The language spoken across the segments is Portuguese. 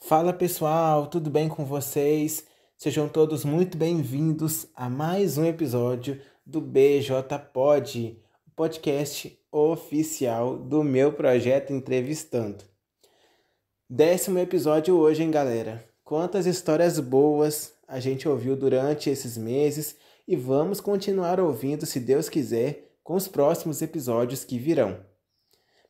Fala pessoal, tudo bem com vocês? Sejam todos muito bem-vindos a mais um episódio do BJ Pod, o podcast oficial do meu projeto Entrevistando. 10º episódio hoje, hein, galera? Quantas histórias boas a gente ouviu durante esses meses e vamos continuar ouvindo, se Deus quiser, com os próximos episódios que virão.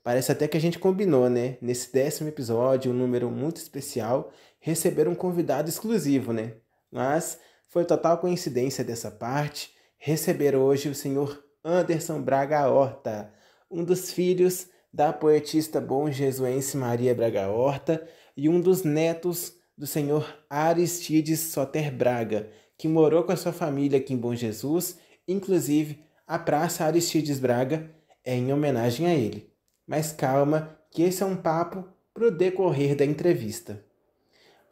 Parece até que a gente combinou, né? Nesse 10º episódio, um número muito especial, receber um convidado exclusivo, né? Mas foi total coincidência dessa parte receber hoje o senhor Anderson Braga Horta, um dos filhos da poetista bom-jesuense Maria Braga Horta e um dos netos do senhor Aristides Soter Braga, que morou com a sua família aqui em Bom Jesus. Inclusive, a Praça Aristides Braga é em homenagem a ele. Mas calma, que esse é um papo pro decorrer da entrevista.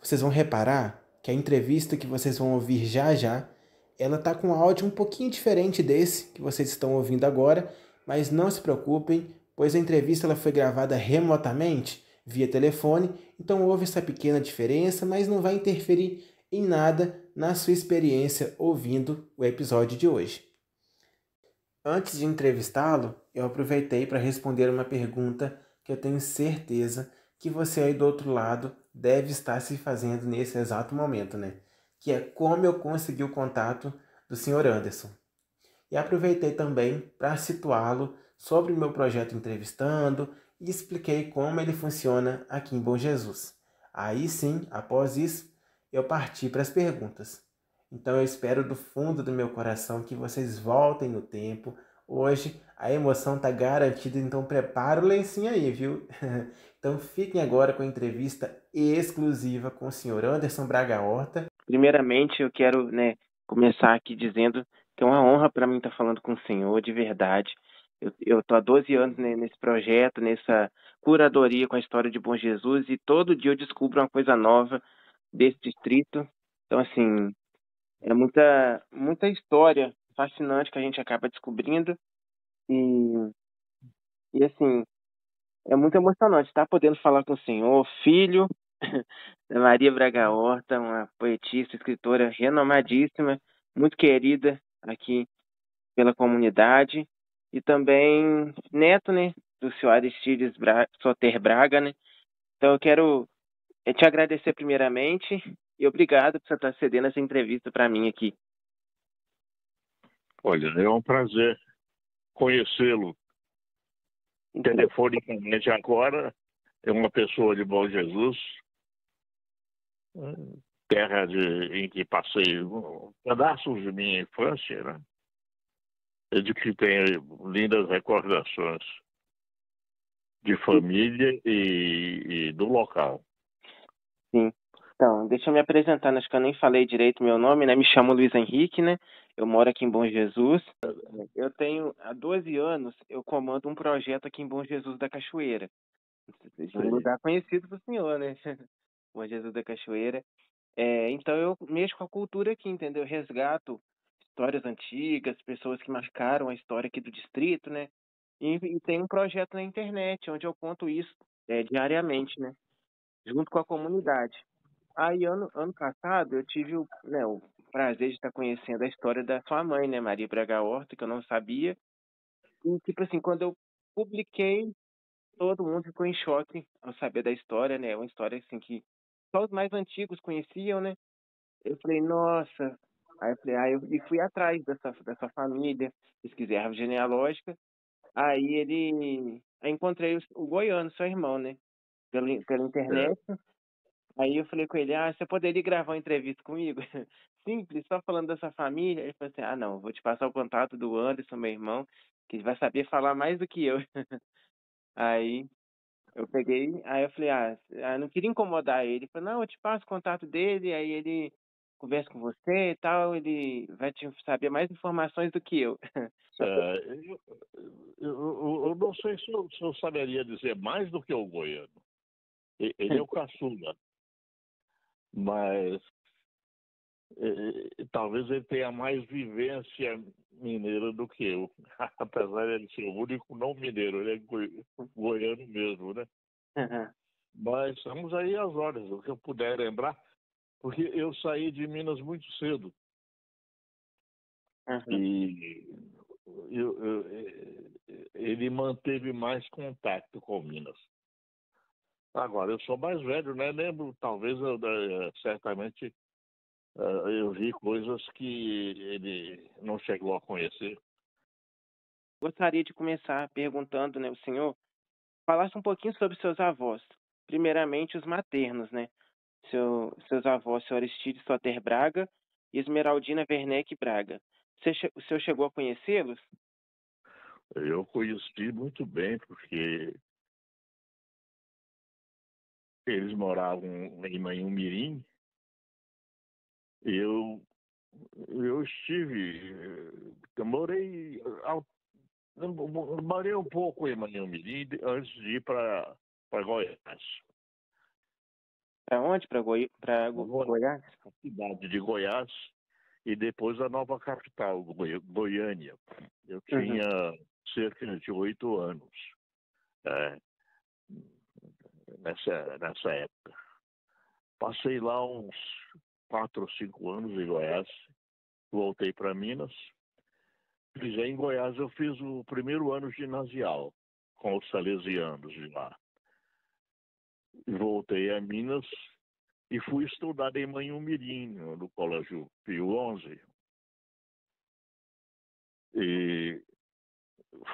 Vocês vão reparar que a entrevista que vocês vão ouvir já já, ela tá com um áudio um pouquinho diferente desse que vocês estão ouvindo agora, mas não se preocupem, pois a entrevista ela foi gravada remotamente, via telefone, então houve essa pequena diferença, mas não vai interferir em nada na sua experiência ouvindo o episódio de hoje. Antes de entrevistá-lo, eu aproveitei para responder uma pergunta que eu tenho certeza que você aí do outro lado deve estar se fazendo nesse exato momento, né? Que é como eu consegui o contato do Sr. Anderson. E aproveitei também para situá-lo sobre o meu projeto Entrevistando e expliquei como ele funciona aqui em Bom Jesus. Aí sim, após isso, eu parti para as perguntas. Então eu espero do fundo do meu coração que vocês voltem no tempo. Hoje a emoção está garantida, então prepara o lencinho aí, viu? Então fiquem agora com a entrevista exclusiva com o senhor Anderson Braga Horta. Primeiramente, eu quero, começar aqui dizendo que é uma honra para mim estar falando com o senhor, de verdade. Eu tô há 12 anos, né, nesse projeto, nessa curadoria com a história de Bom Jesus, e todo dia eu descubro uma coisa nova desse distrito. Então, assim, é muita história fascinante que a gente acaba descobrindo. E, e assim, é muito emocionante estar podendo falar com o senhor, filho da Maria Braga Horta, uma poetista, escritora renomadíssima, muito querida aqui pela comunidade, e também neto, né, do senhor Aristides Soter Braga, né? Então eu quero te agradecer primeiramente e obrigado por você estar cedendo essa entrevista para mim aqui. Olha, é um prazer conhecê-lo telefonicamente agora. É uma pessoa de Bom Jesus, terra em que passei pedaços de minha infância, né? E de que tenho lindas recordações de família e do local. Sim. Então, deixa eu me apresentar, acho que eu nem falei direito meu nome, né? Me chamo Luiz Henrique, né? Eu moro aqui em Bom Jesus. Eu tenho, há 12 anos, eu comando um projeto aqui em Bom Jesus da Cachoeira. Um lugar conhecido pro senhor, né? Bom Jesus da Cachoeira. Então eu mexo com a cultura aqui, entendeu? Eu resgato histórias antigas, pessoas que marcaram a história aqui do distrito, né? E tem um projeto na internet onde eu conto isso diariamente, né? Junto com a comunidade. Aí, ano passado, eu tive o prazer de estar conhecendo a história da sua mãe, né, Maria Braga Horta, que eu não sabia. E, tipo assim, quando eu publiquei, todo mundo ficou em choque ao saber da história, né? Uma história, assim, que só os mais antigos conheciam, né? Eu falei, nossa. Aí eu falei, e fui atrás dessa família, pesquisei a árvore genealógica. Aí encontrei o Goiano, seu irmão, né? Pela internet. Aí eu falei com ele, você poderia gravar uma entrevista comigo? Simples, só falando dessa família. Ele falou assim, não, vou te passar o contato do Anderson, meu irmão, que ele vai saber falar mais do que eu. Aí eu peguei, aí eu falei, não queria incomodar ele. Ele falou, não, eu te passo o contato dele, aí ele conversa com você e tal, ele vai te saber mais informações do que eu. Eu não sei se eu saberia dizer mais do que o Goiano. Ele é o caçula. Mas talvez ele tenha mais vivência mineira do que eu. Apesar de ele ser o único não mineiro, ele é goiano mesmo, né? Mas estamos aí às horas, o que eu puder lembrar, porque eu saí de Minas muito cedo Uhum. e ele manteve mais contato com Minas. Agora, eu sou mais velho, né? Lembro, talvez, certamente, eu vi coisas que ele não chegou a conhecer. Gostaria de começar perguntando, né, o senhor falasse um pouquinho sobre seus avós. Primeiramente, os maternos, né? Seus avós, senhor Aristides Soter Braga e Esmeraldina Werneck Braga. O senhor chegou a conhecê-los? Eu conheci muito bem, porque eles moravam em Manhumirim. Eu, eu estive, eu morei um pouco em Manhumirim antes de ir para Goiás. Para onde? Para Agora, Goiás? a cidade de Goiás e depois a nova capital, Goiânia. Eu Uhum. tinha cerca de 8 anos é, nessa época. Passei lá uns 4 ou 5 anos em Goiás, voltei para Minas. Já em Goiás eu fiz o primeiro ano ginasial com os salesianos de lá. Voltei a Minas e fui estudar em Manhumirim, no Colégio Pio XI. E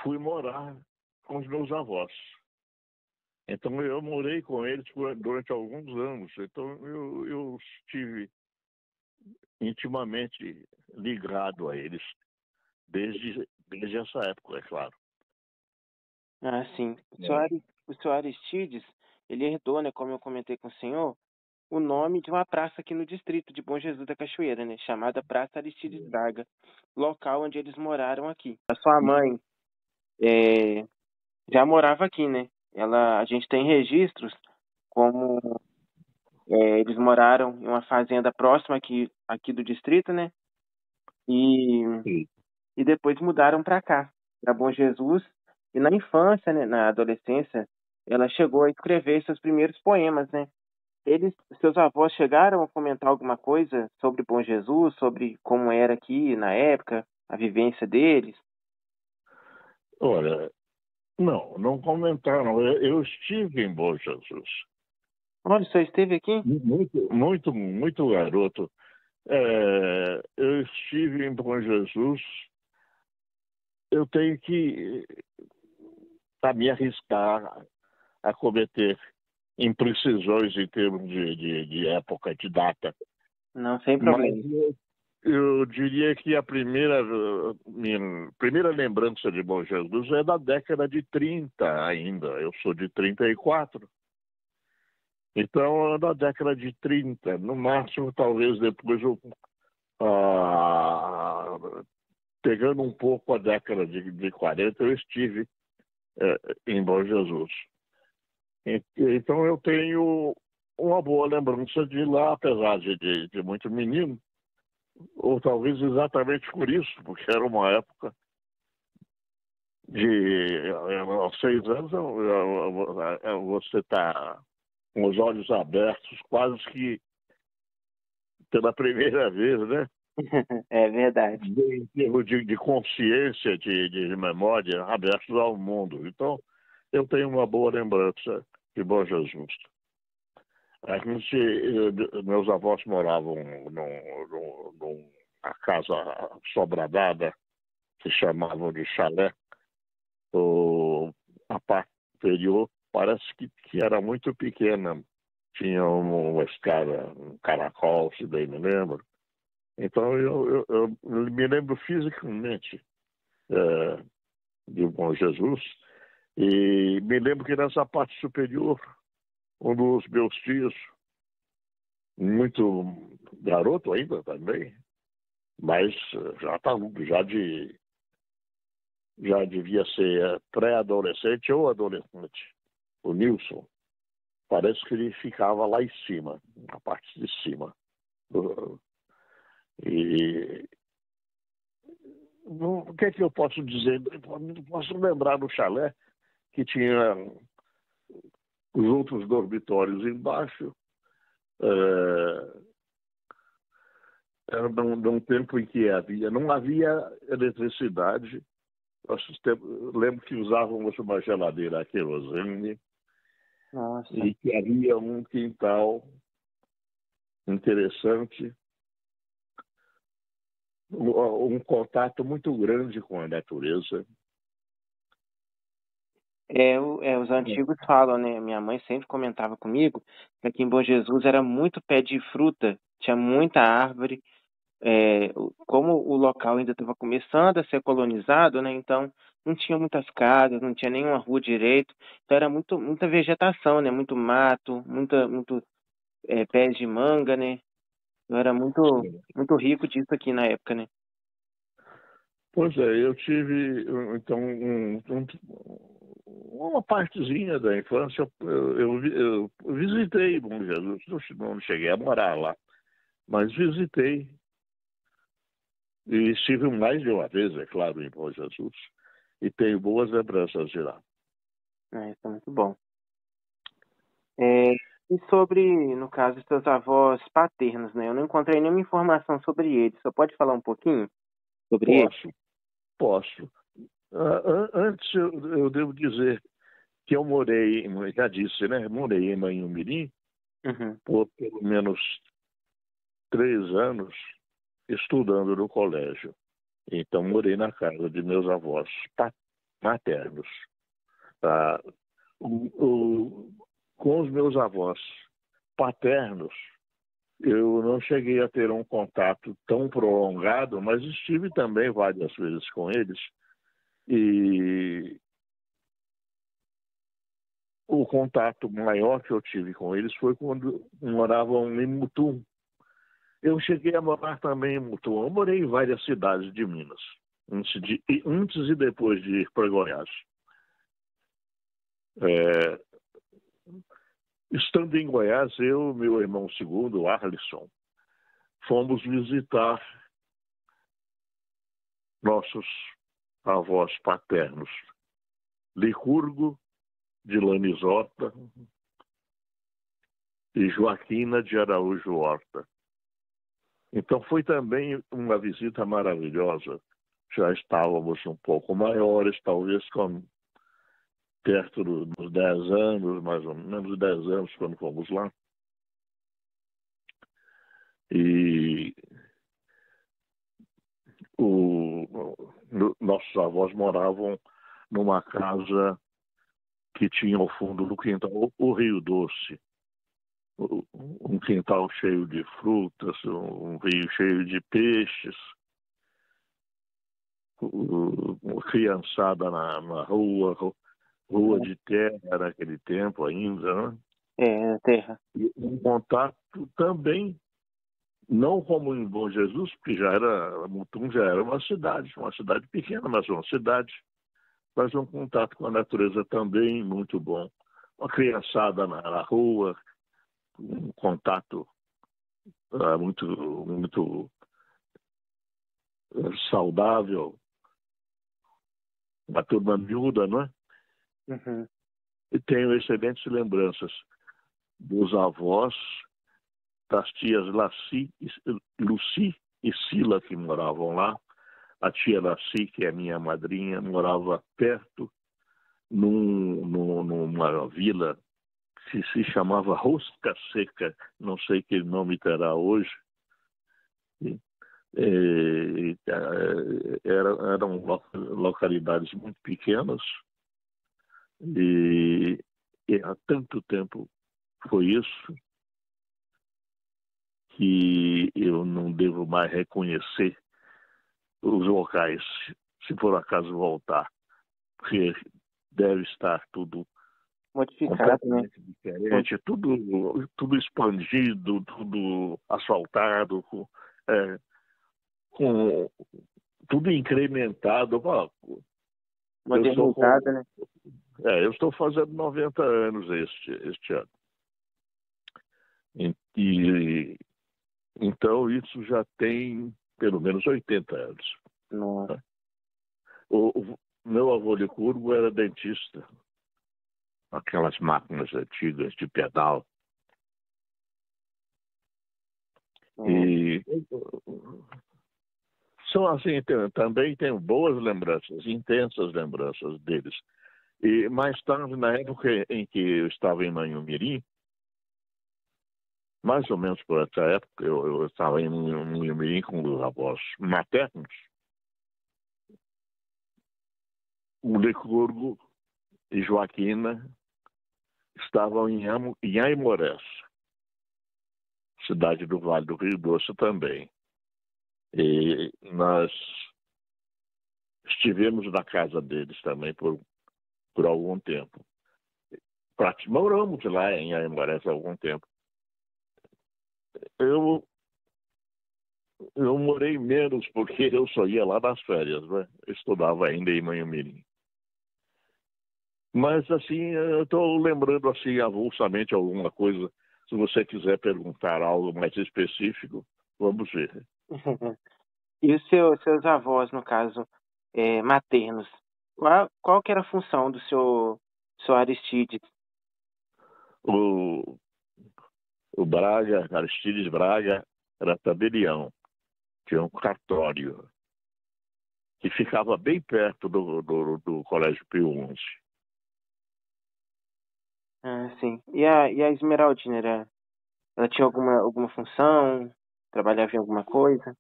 fui morar com os meus avós. Então eu morei com eles durante alguns anos. Então eu estive intimamente ligado a eles desde essa época, é claro. Ah, sim. É. O senhor Aristides, ele herdou, né, como eu comentei com o senhor, o nome de uma praça aqui no distrito de Bom Jesus da Cachoeira, né, chamada Praça Aristides Braga, local onde eles moraram aqui. A sua mãe já morava aqui, né? A gente tem registros como eles moraram em uma fazenda próxima aqui do distrito, né? E, Sim. e depois mudaram para cá, para Bom Jesus. E na infância, né, na adolescência, ela chegou a escrever seus primeiros poemas, né? Seus avós chegaram a comentar alguma coisa sobre Bom Jesus, sobre como era aqui na época, a vivência deles? Olha, não comentaram. Eu estive em Bom Jesus. Olha, o senhor esteve aqui? Muito garoto. Eu estive em Bom Jesus. Eu tenho que me arriscar a cometer imprecisões em termos de época, de data. Não, sem Mas problema. eu diria que minha primeira lembrança de Bom Jesus é da década de 30 ainda. Eu sou de 34. Então, é da década de 30. No máximo, talvez depois ah, pegando um pouco a década de 40, eu estive em Bom Jesus. Então eu tenho uma boa lembrança de lá, apesar de muito menino, ou talvez exatamente por isso, porque era uma época aos 6 anos, você está com os olhos abertos, quase que pela primeira vez, né? É verdade. Em termos de consciência, de memória, abertos ao mundo. Então, eu tenho uma boa lembrança de Bom Jesus. Meus avós moravam numa casa sobradada, que chamavam de chalé. A parte superior parece que era muito pequena. Tinha uma escada, um caracol, se bem me lembro. Então, eu me lembro fisicamente de Bom Jesus e me lembro que nessa parte superior, um dos meus tios, muito garoto ainda também, mas já devia ser pré-adolescente ou adolescente. O Nilson, parece que ele ficava lá em cima, na parte de cima. E o que é que eu posso dizer? Posso lembrar do chalé que tinha os outros dormitórios embaixo. Era num tempo em que não havia eletricidade. Lembro que usávamos uma geladeira a querosene. Nossa. E que havia um quintal interessante, um contato muito grande com a natureza. Os antigos falam, né? Minha mãe sempre comentava comigo que aqui em Bom Jesus era muito pé de fruta, tinha muita árvore. Como o local ainda estava começando a ser colonizado, né? Então não tinha muitas casas, não tinha nenhuma rua direito, então era muita vegetação, né? Muito mato, muito pés de manga, né? Eu era muito rico disso aqui na época, né? Pois é, eu tive, então, uma partezinha da infância, eu visitei Bom Jesus, não cheguei a morar lá, mas visitei. E estive mais de uma vez, é claro, em Bom Jesus. E tenho boas lembranças de lá. Isso é muito bom. E sobre, no caso, seus avós paternos, né? Eu não encontrei nenhuma informação sobre eles. Você pode falar um pouquinho sobre eles? Posso. Antes, eu devo dizer que eu morei, já disse, né? Morei em Manhumirim por pelo menos 3 anos estudando no colégio. Então, morei na casa de meus avós maternos. Tá? Com os meus avós paternos, eu não cheguei a ter um contato tão prolongado, mas estive também várias vezes com eles. E o contato maior que eu tive com eles foi quando moravam em Mutum. Eu cheguei a morar também em Mutum. Eu morei em várias cidades de Minas, antes e depois de ir para Goiás. Estando em Goiás, eu e meu irmão segundo, Arlisson, fomos visitar nossos avós paternos, Licurgo de Lanisota e Joaquina de Araújo Horta. Então foi também uma visita maravilhosa. Já estávamos um pouco maiores, talvez perto dos 10 anos, mais ou menos 10 anos quando fomos lá. E nossos avós moravam numa casa que tinha ao fundo do quintal o Rio Doce. Um quintal cheio de frutas, um rio cheio de peixes, criançada na rua de terra naquele tempo ainda, né? Na terra. E um contato também, não como em Bom Jesus, porque Mutum já era uma cidade pequena, mas uma cidade, mas um contato com a natureza também muito bom. Uma criançada na rua, um contato muito saudável, uma turma miúda, não é? E tenho excelentes lembranças dos avós, das tias Lucy e Sila, que moravam lá. A tia Laci, que é minha madrinha, morava perto, numa vila que se chamava Rosca Seca, não sei que nome terá hoje. Eram localidades muito pequenas e há tanto tempo foi isso que eu não devo mais reconhecer os locais, se por acaso voltar, porque deve estar tudo Modificado, né? completamente diferente, tudo expandido, tudo asfaltado, com tudo incrementado. Modernizado, né? Eu estou fazendo 90 anos este ano. Então, isso já tem pelo menos 80 anos. Nossa. O meu avô Licurgo era dentista. aquelas máquinas antigas de pedal. E são assim, também tenho boas lembranças, intensas lembranças deles. E mais tarde, na época em que eu estava em Manhumirim, mais ou menos por essa época, eu estava em Manhumirim com os avós maternos. O Licurgo e Joaquina estavam em Aimorés, cidade do Vale do Rio Doce também. E nós estivemos na casa deles também por algum tempo. Moramos lá em Aimorés há algum tempo. Eu morei menos porque eu só ia lá nas férias, né? Eu estudava ainda em Manhumirim. Mas, assim, eu estou lembrando, assim, avulsamente alguma coisa. Se você quiser perguntar algo mais específico, vamos ver. E os seus avós, no caso, maternos, qual que era a função do seu Aristides? O Braga, Aristides Braga, era tabelião. Tinha um cartório que ficava bem perto do Colégio Pio XI. Ah, sim. E a Esmeraldina, ela tinha alguma função? Trabalhava em alguma coisa?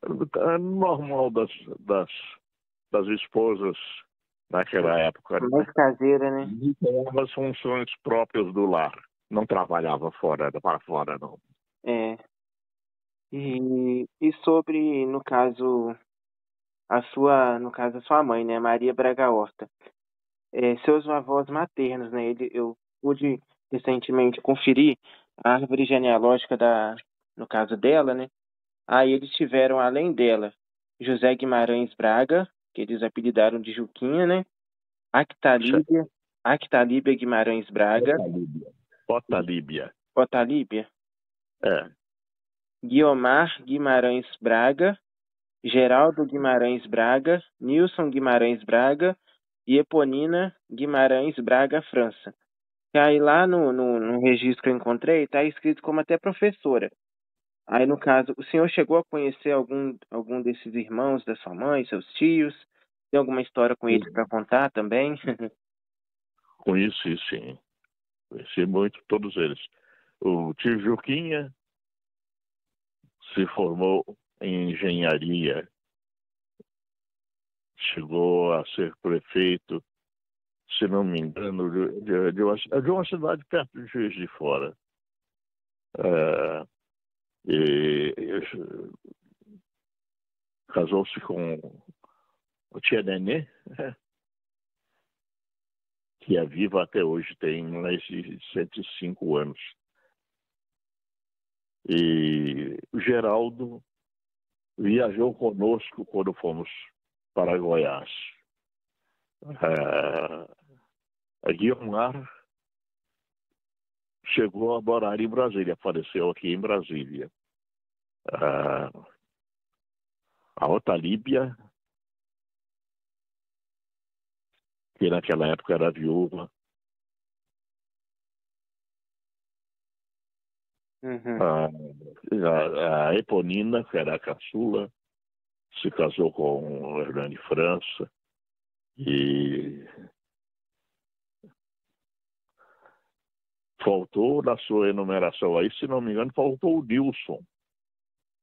É normal das esposas naquela época, né? Mais caseira, né? Tinha as funções próprias do lar. Não trabalhava para fora, não. É. E sobre, no caso, a sua mãe, né? Maria Braga Horta. Seus avós maternos, né? Eu pude recentemente conferir a árvore genealógica no caso dela, né? Aí eles tiveram, além dela, José Guimarães Braga, que eles apelidaram de Juquinha, né? Actalíbia, Actalíbia Guimarães Braga, Potalíbia. Otalíbia, É. Guiomar Guimarães Braga, Geraldo Guimarães Braga, Nilson Guimarães Braga e Eponina Guimarães Braga França. E aí lá no registro que eu encontrei, está escrito como até professora. Aí, no caso, o senhor chegou a conhecer algum desses irmãos da sua mãe, seus tios? Tem alguma história com eles para contar também? Conheci, sim. Conheci muito todos eles. O tio Juquinha se formou em engenharia. Chegou a ser prefeito, se não me engano, de uma cidade perto de Juiz de Fora. E casou-se com o tia Nenê, que é viva até hoje, tem mais de 105 anos. E o Geraldo viajou conosco quando fomos para Goiás. A Guiomar chegou a morar em Brasília, apareceu aqui em Brasília. A Otalíbia, que naquela época era viúva. Uhum. A Eponina, que era a caçula, se casou com o Hernani França. E faltou na sua enumeração aí, se não me engano, faltou o Nilson.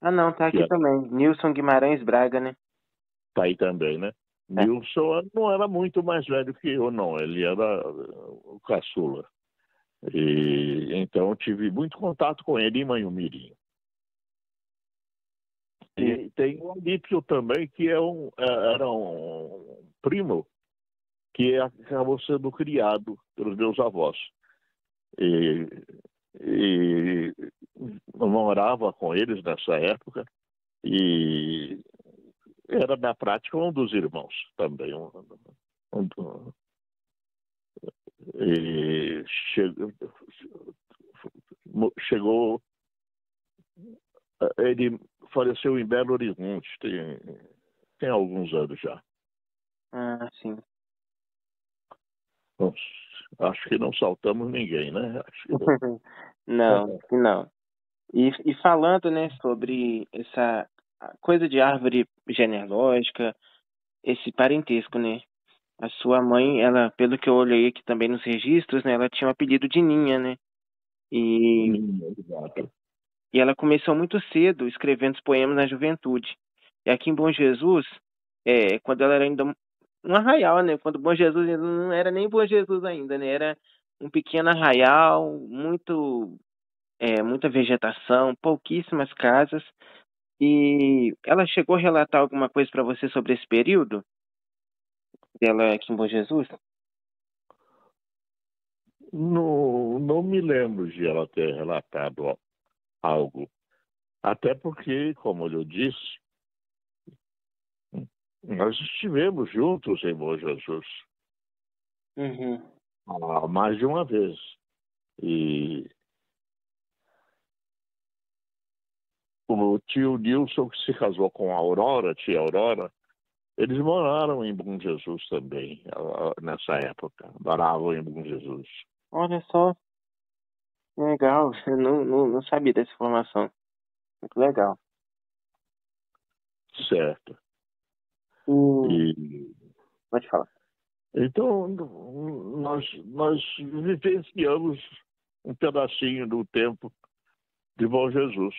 Ah, não, tá aqui também. Nilson Guimarães Braga, né? Tá aí também, né? Nilson não era muito mais velho que eu, não. Ele era o caçula. E então tive muito contato com ele em Manhumirim. E tem o Alípio também, que era um primo que acabou sendo criado pelos meus avós. E eu morava com eles nessa época e era, na prática, um dos irmãos também. E chegou. Ele faleceu em Belo Horizonte, tem alguns anos já. Ah, sim. Bom, Acho que não saltamos ninguém, né? Acho que não. Não, que não. E falando, né, sobre essa coisa de árvore genealógica, esse parentesco, né? A sua mãe, ela, pelo que eu olhei aqui também nos registros, né, ela tinha o apelido de Ninha, né? E, Exato. e ela começou muito cedo escrevendo os poemas na juventude. E aqui em Bom Jesus, quando ela era ainda um arraial, né? Quando Bom Jesus ainda não era nem Bom Jesus ainda, né? Era um pequeno arraial, muita vegetação, pouquíssimas casas. E ela chegou a relatar alguma coisa para você sobre esse período dela aqui em Bom Jesus? Não, não me lembro de ela ter relatado algo. Até porque, como eu disse, nós estivemos juntos em Bom Jesus Uhum. mais de uma vez. E o tio Nilson, que se casou com a Aurora, tia Aurora, eles moraram em Bom Jesus também, nessa época. Moravam em Bom Jesus. Olha só, legal. Eu não sabia dessa informação. Muito legal. Certo. E E, pode falar. então, nós vivenciamos um pedacinho do tempo de Bom Jesus.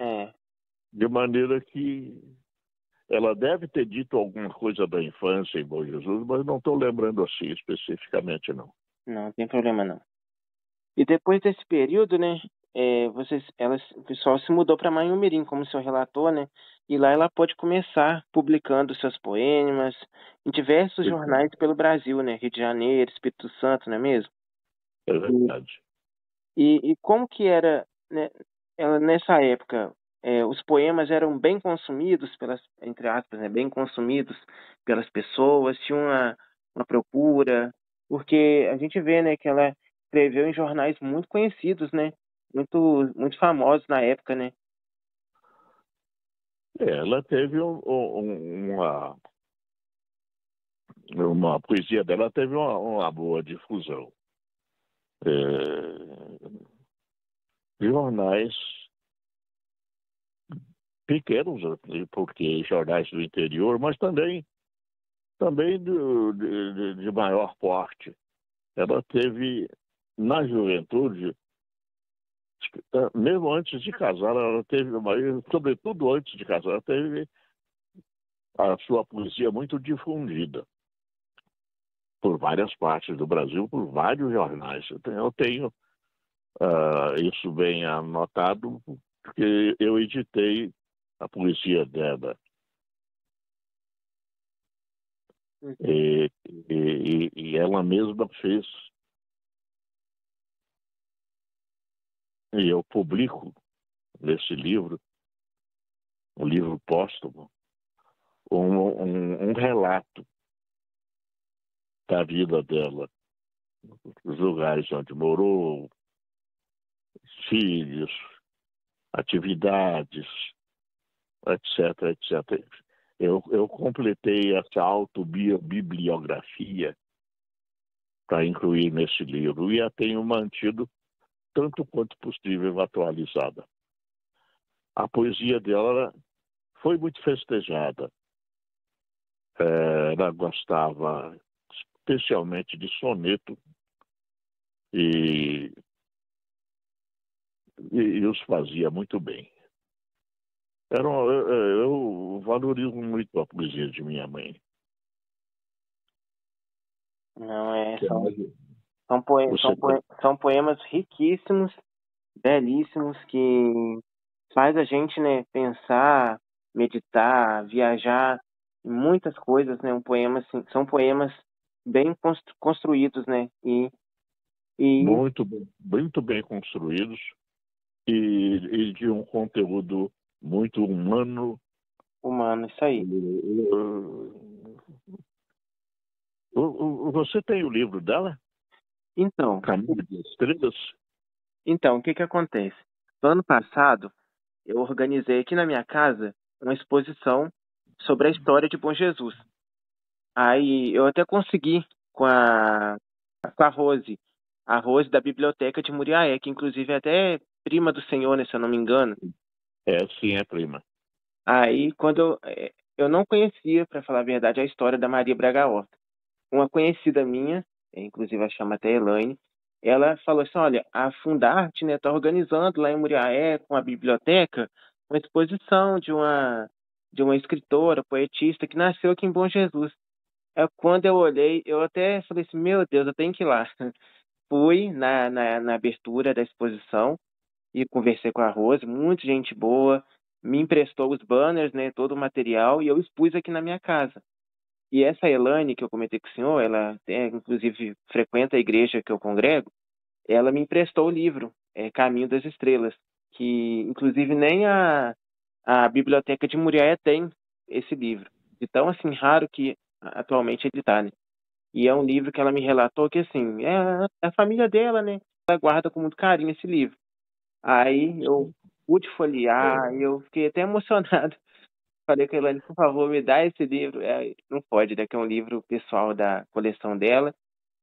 É, De maneira que ela deve ter dito alguma coisa da infância em Bom Jesus, mas não estou lembrando assim especificamente, não. não tem problema não. E depois desse período, né, o pessoal se mudou para Manhumirim, como o senhor relatou, né? E lá ela pôde começar publicando seus poemas em diversos jornais pelo Brasil, né? Rio de Janeiro, Espírito Santo, não é mesmo? É verdade. E como que era, né, ela nessa época, os poemas eram bem consumidos pelas, entre aspas, né, bem consumidos pelas pessoas, tinha uma procura, porque a gente vê, né, que ela escreveu em jornais muito conhecidos, né, muito famosos na época, né? Ela teve uma poesia dela teve uma boa difusão. É, jornais pequenos, porque jornais do interior, mas também de maior porte. Ela teve, na juventude, mesmo antes de casar, ela teve, sobretudo antes de casar, ela teve a sua poesia muito difundida por várias partes do Brasil, por vários jornais. Eu tenho isso bem anotado, porque eu editei a poesia dela. Uhum. E ela mesma fez, e eu publico nesse livro, um livro póstumo, um relato da vida dela, os lugares onde morou, filhos, atividades, etc, etc. Eu completei essa autobibliografia para incluir nesse livro e a tenho mantido tanto quanto possível atualizada. A poesia dela foi muito festejada. Ela gostava especialmente de soneto e, e os fazia muito bem. Eu valorizo muito a poesia de minha mãe. Não, Você são poemas riquíssimos, belíssimos, que faz a gente, né, pensar, meditar, viajar em muitas coisas, né? Um poema, assim, são poemas bem construídos, né? E muito bem construídos e de um conteúdo muito humano. humano, isso aí. Você tem o livro dela? Então, Caminho de Estrelas? o que que acontece? No ano passado, eu organizei aqui na minha casa uma exposição sobre a história de Bom Jesus. Aí eu até consegui com com a Rose da Biblioteca de Muriaé, que inclusive é até prima do senhor, né, se eu não me engano. Sim, é prima. Aí, eu não conhecia, para falar a verdade, a história da Maria Braga Horta. Uma conhecida minha, inclusive ela chama até Elaine, ela falou assim, olha, a Fundarte, né, está organizando lá em Muriaé, com a biblioteca, uma exposição de uma escritora, poetista, que nasceu aqui em Bom Jesus. Quando eu olhei, eu até falei assim, meu Deus, eu tenho que ir lá. Fui na abertura da exposição e conversei com a Rose, muita gente boa, me emprestou os banners, né, todo o material, e eu expus aqui na minha casa. E essa Elaine que eu comentei com o senhor, ela inclusive frequenta a igreja que eu congrego, ela me emprestou o livro, Caminho das Estrelas, que inclusive nem a Biblioteca de Muriaé tem esse livro. De tão assim raro que atualmente ele está, né? E é um livro que ela me relatou que assim, é a família dela, né? Ela guarda com muito carinho esse livro. Aí eu pude folhear, e eu fiquei até emocionado. Falei com a Elaine, por favor, me dá esse livro. Não pode, né? Que é um livro pessoal da coleção dela.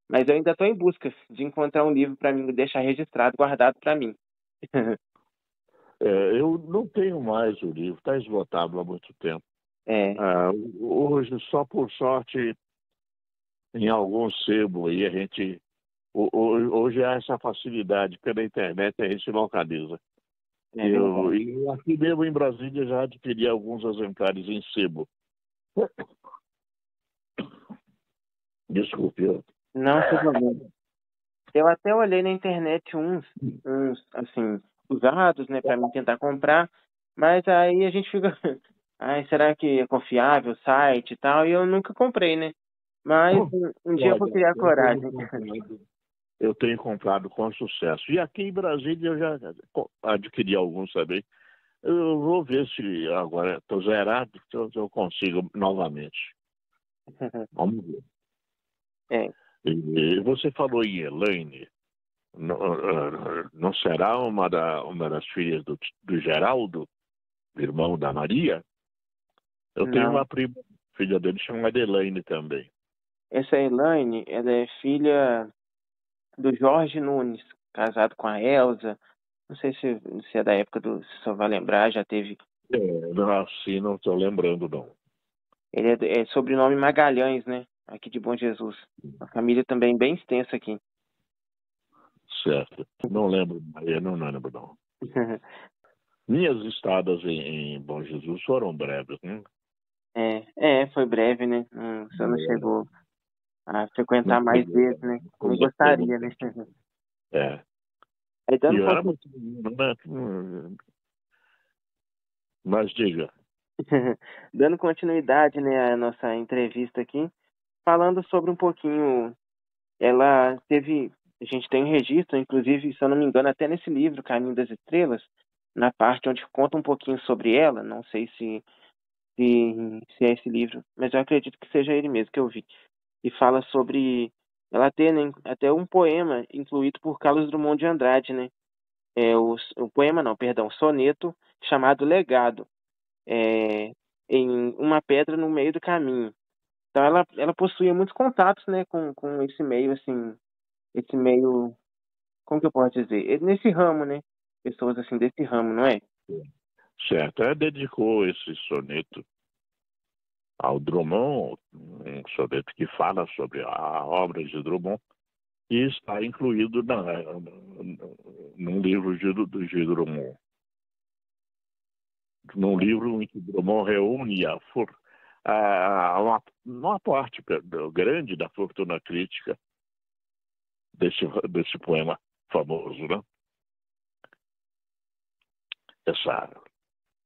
Mas eu ainda estou em busca de encontrar um livro para mim deixar registrado, guardado para mim. Eu não tenho mais o livro, está esgotado há muito tempo. É, Hoje, só por sorte, em algum sebo aí, a gente. Hoje há essa facilidade pela internet, a gente se localiza. é verdade. E aqui mesmo em Brasília já adquiri alguns exemplares em sebo. Desculpe. Não, sem problema. Eu até olhei na internet assim, usados, né, para mim tentar comprar, mas aí a gente fica, ai, será que é confiável o site e tal? E eu nunca comprei, né? Mas um dia eu vou Olha, criar coragem. eu tenho comprado com sucesso. E aqui em Brasília eu já adquiri alguns também. Eu vou ver se agora estou zerado, se eu consigo novamente. Vamos ver. É, E você falou em Elaine. Não será uma das filhas do Geraldo, irmão da Maria? Eu tenho não. uma prima, filha dele, chamada Elaine também. Essa Elaine, ela é filha do Jorge Nunes, casado com a Elza. Não sei se é da época se o senhor vai lembrar, já teve. Assim, não estou lembrando, não. Ele é sobrenome Magalhães, né? Aqui de Bom Jesus. Uma família também bem extensa aqui. Certo. Não lembro, Maria, não lembro, não. Minhas estadas em Bom Jesus foram breves, né? Foi breve, né? O senhor não chegou a Não frequentar mais peguei, vezes, né? não Como conheci gostaria, muito. né? É. Aí E dando, eu era muito menino, né? Mas diga. dando continuidade, né, à nossa entrevista aqui, falando sobre um pouquinho, ela teve, a gente tem um registro, inclusive, se eu não me engano, até nesse livro, Caminho das Estrelas, na parte onde conta um pouquinho sobre ela, não sei se é esse livro, mas eu acredito que seja ele mesmo que eu vi, e fala sobre ela ter, né, até um poema incluído por Carlos Drummond de Andrade, né, o poema não, perdão, soneto chamado Legado, é, em uma pedra no meio do caminho. Então ela possuía muitos contatos, né, com esse meio, assim, esse meio, como que eu posso dizer? Nesse ramo, né? Pessoas assim desse ramo, não é? Certo. Ela dedicou esse soneto ao Drummond, um soneto que fala sobre a obra de Drummond, e está incluído num livro de Drummond. Num livro em que Drummond reúne uma parte grande da fortuna crítica desse poema famoso, né? Essa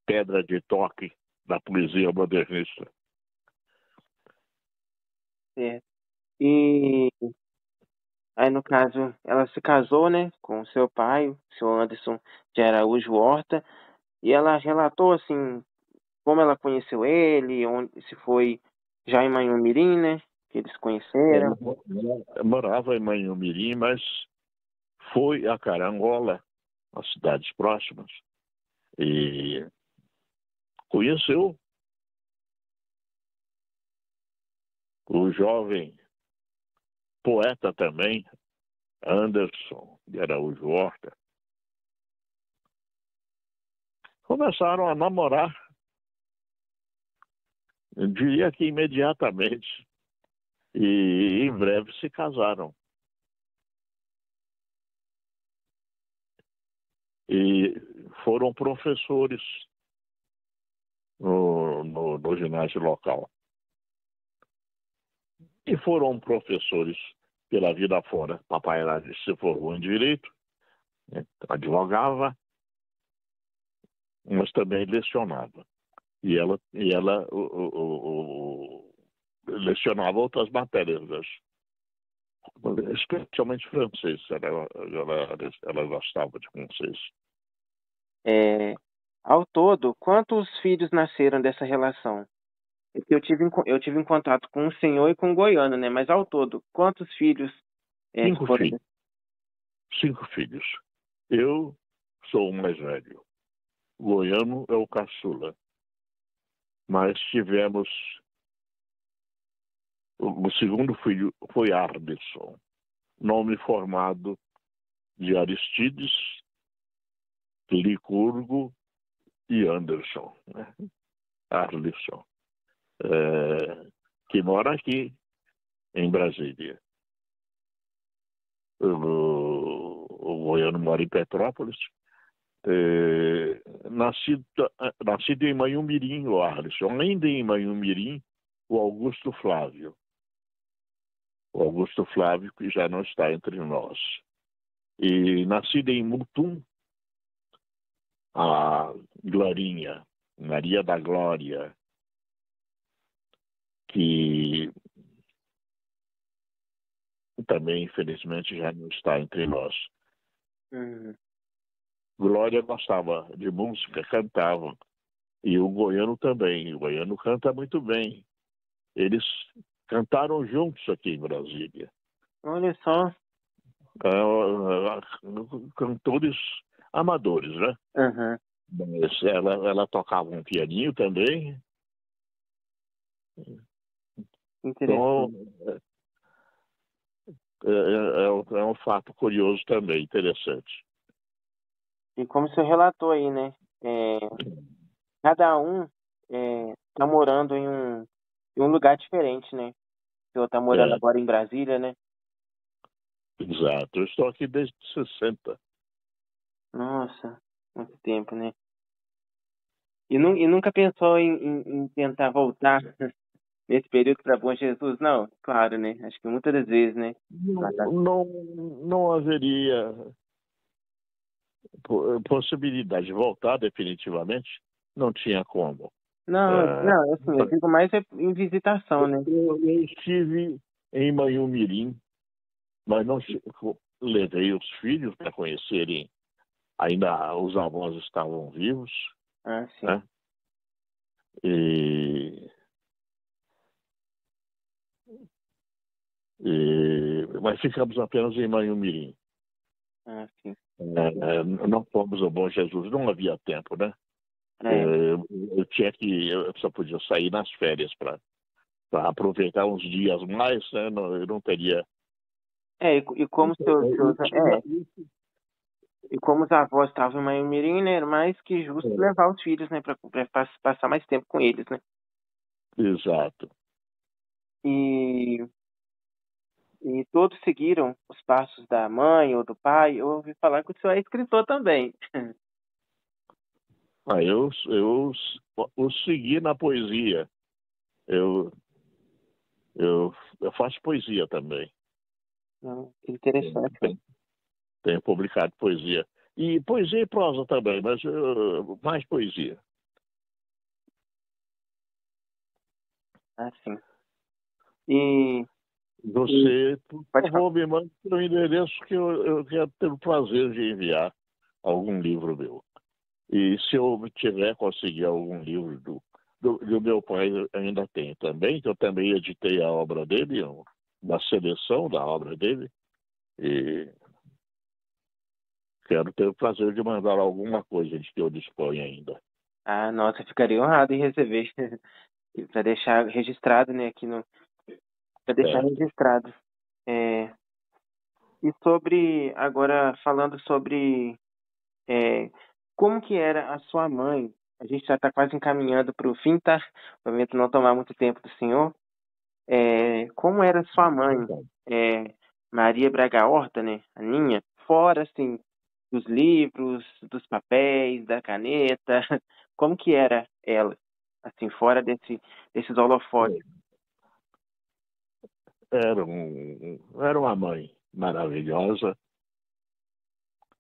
pedra de toque da poesia modernista. É. E aí, no caso, ela se casou, né, com seu pai, o seu Anderson de Araújo Horta, e ela relatou, assim, como ela conheceu ele, onde se foi já em Manhumirim, né, que eles conheceram. Ela morava em Manhumirim, mas foi a Carangola, as cidades próximas, e conheceu o jovem poeta também, Anderson de Araújo Horta, começaram a namorar, eu diria que imediatamente, e em breve se casaram. E foram professores no ginásio local. E foram professores pela vida fora. Papai se formou em Direito, né, advogava, mas também lecionava. E ela lecionava outras matérias, especialmente francês. Ela gostava de francês. Ao todo, quantos filhos nasceram dessa relação? Eu tive em contato com um senhor e com um goiano, né? Mas ao todo, quantos filhos 5 foram? filhos. 5 filhos. Eu sou o mais velho. O goiano é o caçula. Mas tivemos... O segundo filho foi Arlisson, nome formado de Aristides, Licurgo e Anderson, né? Arlisson, que mora aqui em Brasília. O goiano mora em Petrópolis. Nascido em Manhumirim, o Arlisson. Ainda em Manhumirim, o Augusto Flávio. O Augusto Flávio, que já não está entre nós. E nascida em Mutum, a Glorinha, Maria da Glória, que também, infelizmente, já não está entre nós. Glória gostava de música, cantava. E o goiano também. O goiano canta muito bem. Eles cantaram juntos aqui em Brasília. Olha só. Cantores amadores, né? Uhum. Mas ela tocava um pianinho também. Então, é um fato curioso também, interessante. E como você relatou aí, né? Cada um tá morando em um lugar diferente, né? O senhor tá morando agora em Brasília, né? Exato. Eu estou aqui desde 60. Nossa, muito tempo, né? E nunca pensou em tentar voltar nesse período para Bom Jesus? Não, claro, né? Acho que muitas das vezes, né? Não haveria possibilidade de voltar definitivamente. Não tinha como. Não, assim, eu digo mais em visitação, né? Eu estive em Manhumirim, mas não levei os filhos para conhecerem. Ainda os avós estavam vivos. Ah, sim. Né? Mas ficamos apenas em Manhumirim. Ah, sim. Não fomos ao Bom Jesus, não havia tempo, né? Eu só podia sair nas férias para aproveitar uns dias mais, né? Eu não teria. E como e como os avós estavam em Manhumirim, né? Era mais que justo levar os filhos, né? Para passar mais tempo com eles, né? Exato. E todos seguiram os passos da mãe ou do pai. Eu ouvi falar que o senhor é escritor também. Eu o segui na poesia. Eu faço poesia também. Que interessante. Tenho publicado poesia. E poesia e prosa também, mas mais poesia. Ah, sim. E você, por favor, me mande para o endereço que eu quero ter o prazer de enviar algum livro meu. E se eu conseguir algum livro do meu pai, eu ainda tenho também, que eu também editei a obra dele, uma seleção da obra dele. E quero ter o prazer de mandar alguma coisa de que eu disponho ainda. Ah, nossa, ficaria honrado em receber. Para deixar registrado, né, aqui no... Para deixar registrado. É, e sobre, agora falando sobre como que era a sua mãe, a gente já está quase encaminhando para o fim, tá? Prometo não tomar muito tempo do senhor. Como era sua mãe, é, Maria Braga Horta, né, a Ninha, fora, assim, dos livros, dos papéis, da caneta, como que era ela, assim, fora desses holofotes? Era uma mãe maravilhosa,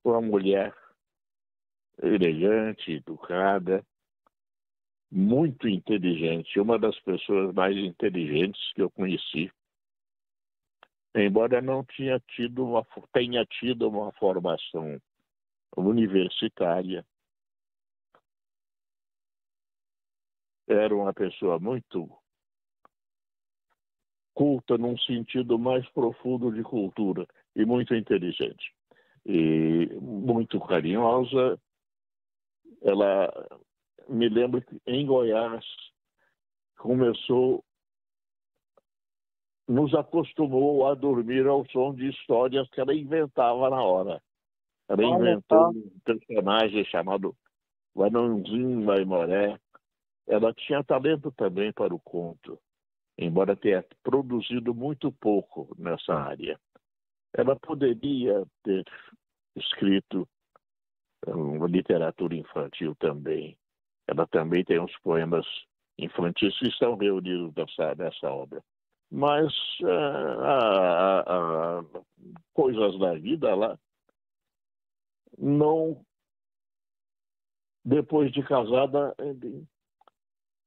uma mulher elegante, educada, muito inteligente, uma das pessoas mais inteligentes que eu conheci, embora não tenha tido uma formação universitária. Era uma pessoa muito culta num sentido mais profundo de cultura e muito inteligente e muito carinhosa. Ela me lembro que em Goiás nos acostumou a dormir ao som de histórias que ela inventava na hora. Ela Olha inventou só, um personagem chamado Anãozinho Maimoré. Ela tinha talento também para o conto, embora tenha produzido muito pouco nessa área. Ela poderia ter escrito uma literatura infantil também. Ela também tem uns poemas infantis que estão reunidos nessa obra. Mas coisas da vida lá, não, depois de casada,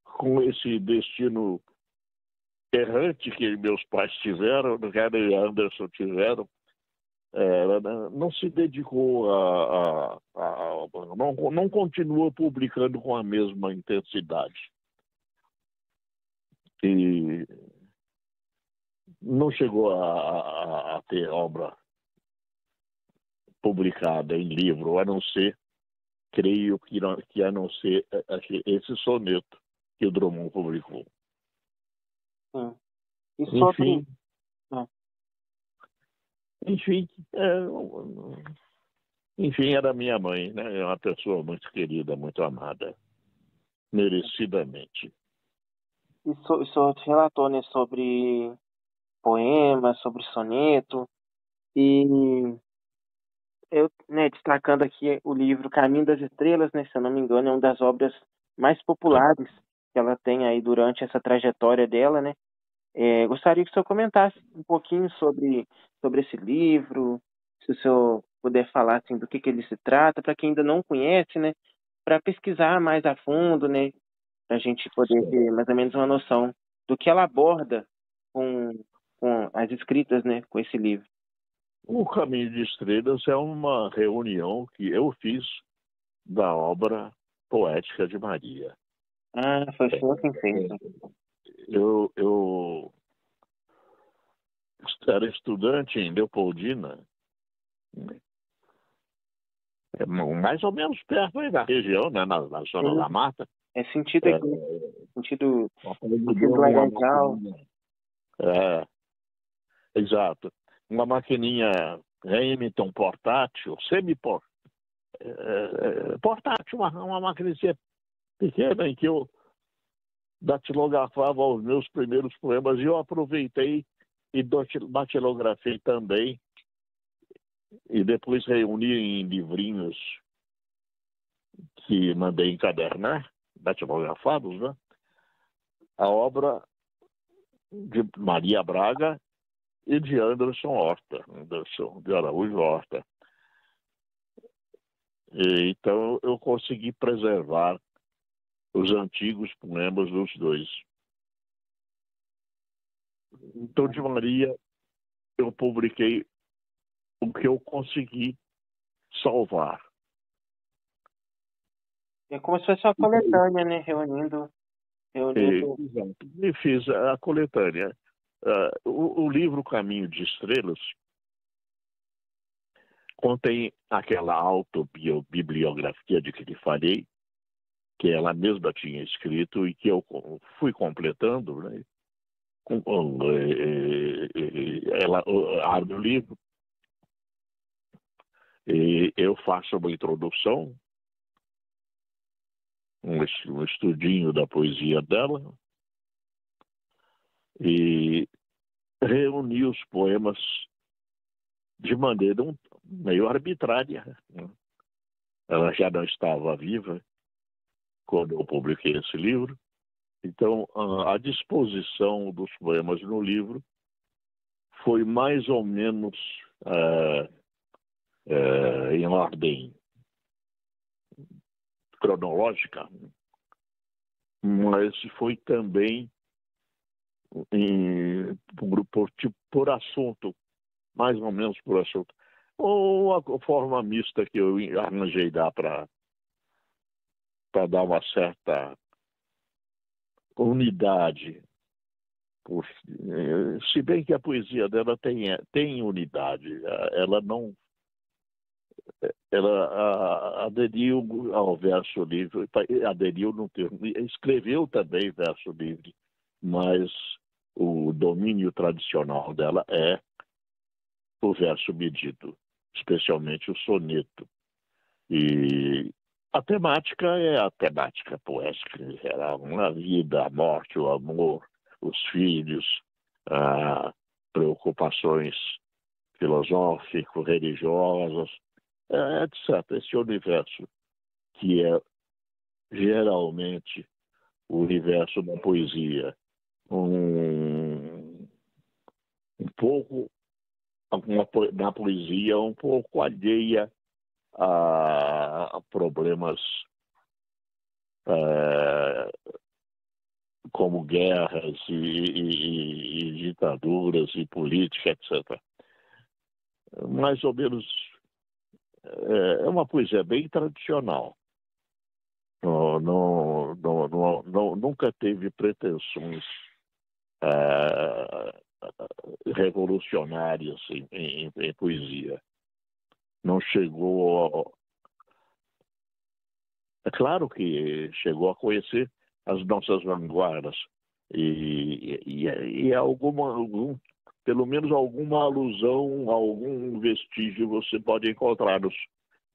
com esse destino errante que meus pais tiveram, Harry e Anderson tiveram, ela não se dedicou não continuou publicando com a mesma intensidade. E não chegou a ter obra publicada em livro, a não ser, creio que a não ser esse soneto que o Drummond publicou. sim. E sobre... Enfim, Ah, enfim, enfim, era minha mãe, né? É uma pessoa muito querida, muito amada, merecidamente. o senhor relatou, né, sobre poema, sobre soneto, e eu, né, destacando aqui o livro Caminho das Estrelas, né, se eu não me engano, é uma das obras mais populares que ela tem aí durante essa trajetória dela, né? Gostaria que o senhor comentasse um pouquinho sobre esse livro, se o senhor puder falar assim, do que ele se trata, para quem ainda não conhece, né, para pesquisar mais a fundo, né, para a gente poder ter mais ou menos uma noção do que ela aborda com, com as escritas, né, com esse livro. O Caminho de Estrelas é uma reunião que eu fiz da obra poética de Maria. Ah, foi o senhor quem fez, né? Eu era estudante em Leopoldina, mais ou menos perto aí da região, né, na zona Sim, da mata. é sentido É, aqui, sentido, me sentido deu uma laranjal. maquininha. Exato. Uma maquininha Remington portátil, portátil, uma maquininha pequena em que eu datilografava os meus primeiros poemas e eu aproveitei e datilografei também e depois reuni em livrinhos que mandei encadernar, datilografados, né? A obra de Maria Braga e de Anderson de Araújo Horta. Então eu consegui preservar os antigos poemas dos dois. Então, de Maria, eu publiquei o que eu consegui salvar. É como se fosse uma coletânea, né, reunindo. Exato. E fiz a coletânea. O livro Caminho de Estrelas contém aquela autobibliografia de que lhe falei, que ela mesma tinha escrito e que eu fui completando, né? Ela abre o livro e eu faço uma introdução, um estudinho da poesia dela e reuni os poemas de maneira meio arbitrária, né? Ela já não estava viva quando eu publiquei esse livro, então a disposição dos poemas no livro foi mais ou menos em ordem cronológica, mas foi também por assunto, mais ou menos por assunto. Ou a forma mista que eu arranjei para dar uma certa unidade. Se bem que a poesia dela tem unidade, ela aderiu ao verso livre, aderiu no termo, escreveu também verso livre, mas o domínio tradicional dela é o verso medido, especialmente o soneto. E a temática é a temática poética, era a vida, a morte, o amor, os filhos, preocupações filosóficas, religiosas, etc. Esse universo que é geralmente o universo da poesia, um pouco na poesia um pouco alheia a problemas como guerras e ditaduras e política, etc. Mais ou menos é uma poesia bem tradicional. Nunca teve pretensões revolucionárias em poesia. Não chegou. É claro que chegou a conhecer as nossas vanguardas e pelo menos alguma alusão, algum vestígio você pode encontrar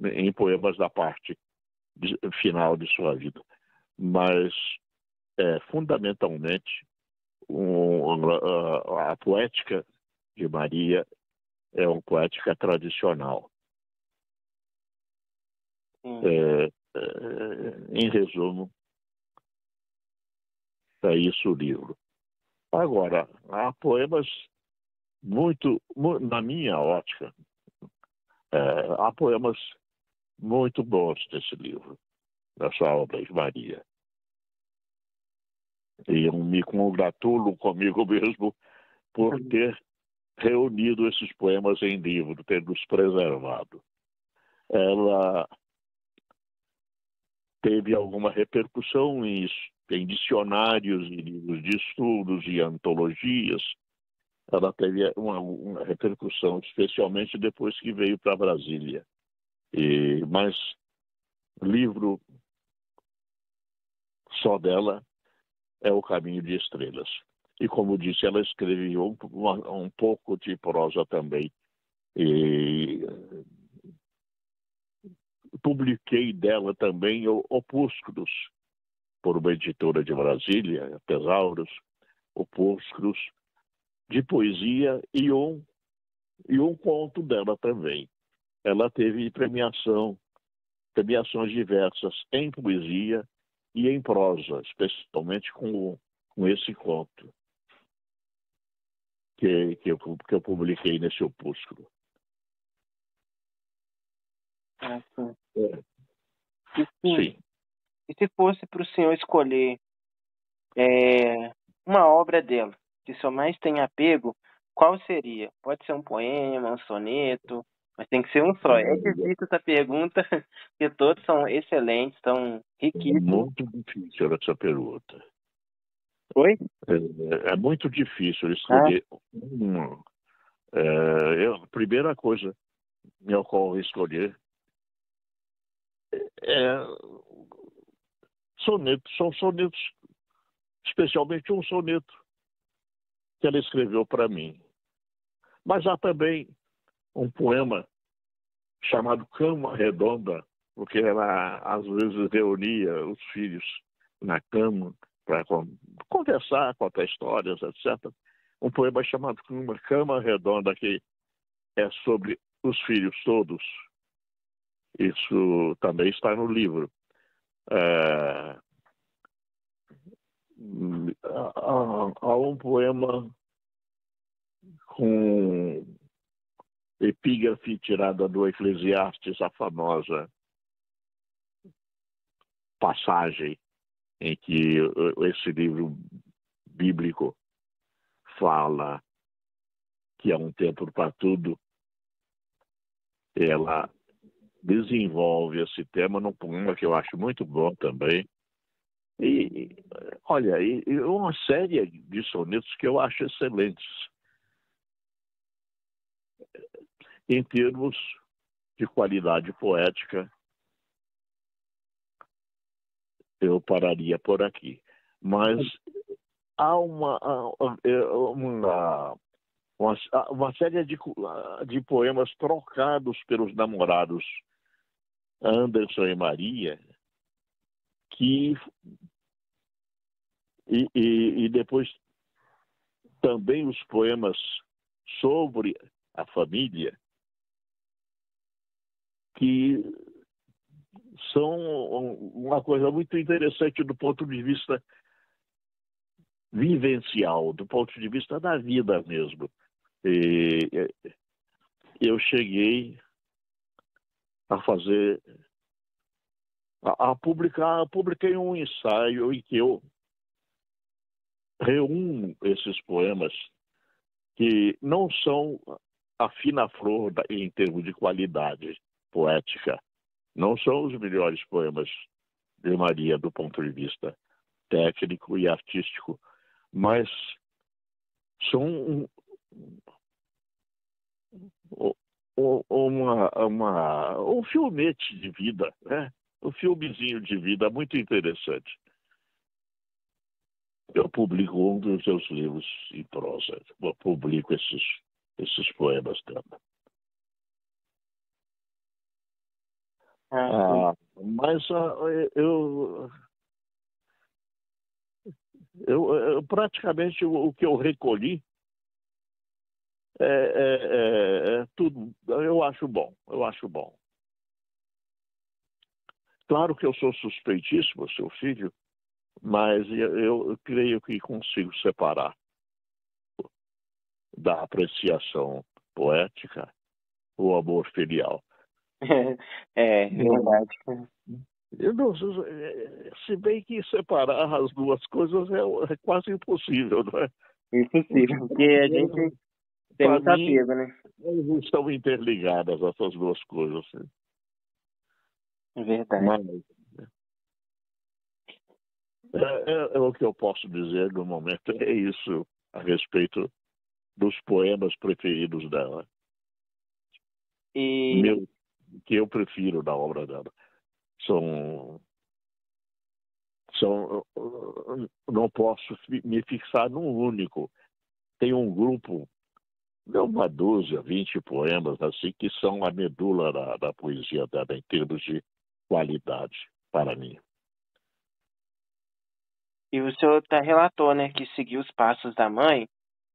em poemas da parte final de sua vida. Mas, fundamentalmente, a poética de Maria é uma poética tradicional. Em resumo, é isso o livro. Agora, há poemas na minha ótica, há poemas muito bons nesse livro, nessa obra de Maria. E eu me congratulo comigo mesmo por ter reunido esses poemas em livro, tê-los preservado. Ela teve alguma repercussão em dicionários e livros de estudos e antologias. Ela teve uma repercussão, especialmente depois que veio para Brasília. Mas livro só dela é O Caminho de Estrelas. E, como disse, ela escreveu um pouco de prosa também. E publiquei dela também opúsculos, por uma editora de Brasília, Tesauros, opúsculos de poesia e um conto dela também. Ela teve premiações diversas em poesia e em prosa, especialmente com esse conto que eu publiquei nesse opúsculo. Sim. Sim. E se fosse para o senhor escolher uma obra dela que o senhor mais tem apego, qual seria? Pode ser um poema, um soneto, mas tem que ser um só. É difícil essa pergunta, porque todos são excelentes, são riquíssimos. Muito difícil essa pergunta. Oi? É muito difícil escolher uma. A primeira coisa que me ocorre escolher são sonetos, especialmente um soneto que ela escreveu para mim. Mas há também um poema chamado Cama Redonda, porque ela às vezes reunia os filhos na cama para conversar, contar histórias, etc. Um poema chamado Cama Redonda, que é sobre os filhos todos. Isso também está no livro. Há um poema com epígrafe tirada do Eclesiastes, a famosa passagem em que esse livro bíblico fala que há um tempo para tudo. Ela desenvolve esse tema num poema que eu acho muito bom também. E, olha, uma série de sonetos que eu acho excelentes. Em termos de qualidade poética, eu pararia por aqui. Mas há uma série de poemas trocados pelos namorados Anderson e Maria, e depois também os poemas sobre a família, que são uma coisa muito interessante do ponto de vista vivencial, do ponto de vista da vida mesmo. E eu cheguei a fazer, publiquei um ensaio em que eu reúno esses poemas que não são a fina flor em termos de qualidade poética. Não são os melhores poemas de Maria do ponto de vista técnico e artístico, mas são um filmete de vida, né? Um filmezinho de vida muito interessante. Eu publico um dos seus livros em prosa. Eu publico esses poemas dela. Mas eu praticamente o que eu recolhi é tudo. Eu acho bom. Claro que eu sou suspeitíssimo, seu filho, mas eu creio que consigo separar da apreciação poética o amor filial. É verdade. Se bem que separar as duas coisas é quase impossível, não é? Impossível, porque a gente tem muito apego, né? Elas estão interligadas, essas duas coisas. É verdade. Mas é o que eu posso dizer no momento, é isso a respeito dos poemas preferidos dela. Que eu prefiro da obra dela. Não posso me fixar num único. Tem um grupo, uma dúzia, 20 poemas, assim, que são a medula da poesia dela em termos de qualidade, para mim. E o senhor relatou, né, que seguiu os passos da mãe.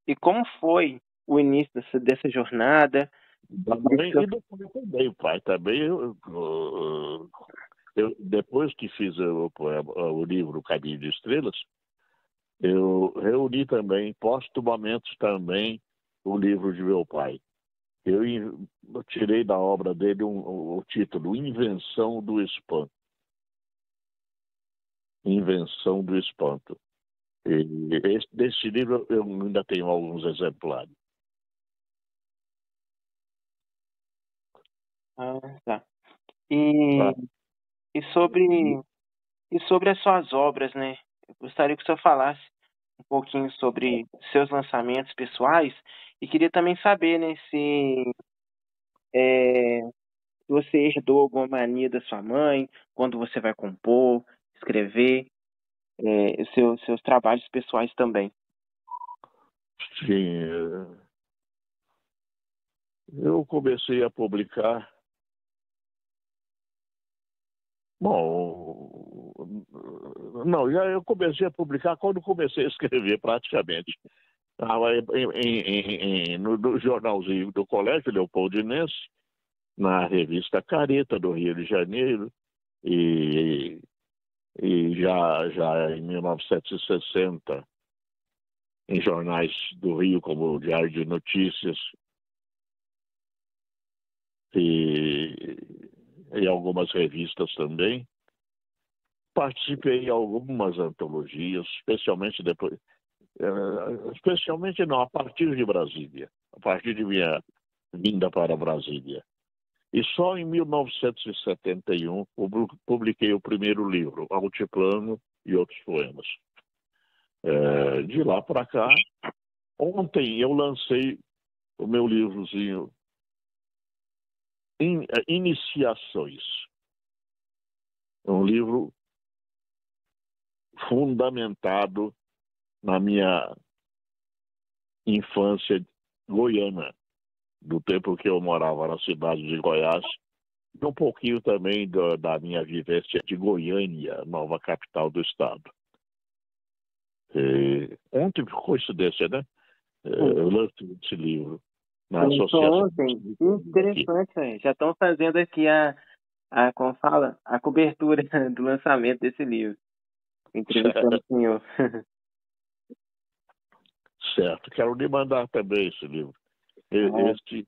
E como foi o início dessa jornada? Da mãe e do pai também. O pai também, depois que fiz o livro Caminho de Estrelas, eu reuni também, póstumamente também, o livro de meu pai. Eu tirei da obra dele o título Invenção do Espanto. Invenção do Espanto. E desse livro eu ainda tenho alguns exemplares. Tá. E sobre as suas obras, né? Eu gostaria que o senhor falasse um pouquinho sobre seus lançamentos pessoais e queria também saber, né, se você herdou alguma mania da sua mãe, quando você vai compor, escrever, os seus trabalhos pessoais também. Sim, eu comecei a publicar. Bom, não, já eu comecei a publicar quando comecei a escrever, praticamente. Estava no jornalzinho do Colégio Leopoldinense, na revista Careta, do Rio de Janeiro, e, já em 1960, em jornais do Rio, como o Diário de Notícias, e em algumas revistas também. Participei em algumas antologias, especialmente depois, especialmente não, a partir de Brasília, a partir de minha vinda para Brasília. E só em 1971 publiquei o primeiro livro, Altiplano e Outros Poemas. De lá para cá, ontem eu lancei o meu livrozinho Iniciações. Um livro fundamentado na minha infância goiana, do tempo que eu morava na cidade de Goiás, e um pouquinho também da minha vivência de Goiânia, nova capital do estado. Ontem, por coincidência, né? Eu lancei esse livro na associação. Ontem, que interessante, né? Já estão fazendo aqui como fala, a cobertura do lançamento desse livro, entrevistando o senhor. Certo, quero lhe mandar também esse livro. Este,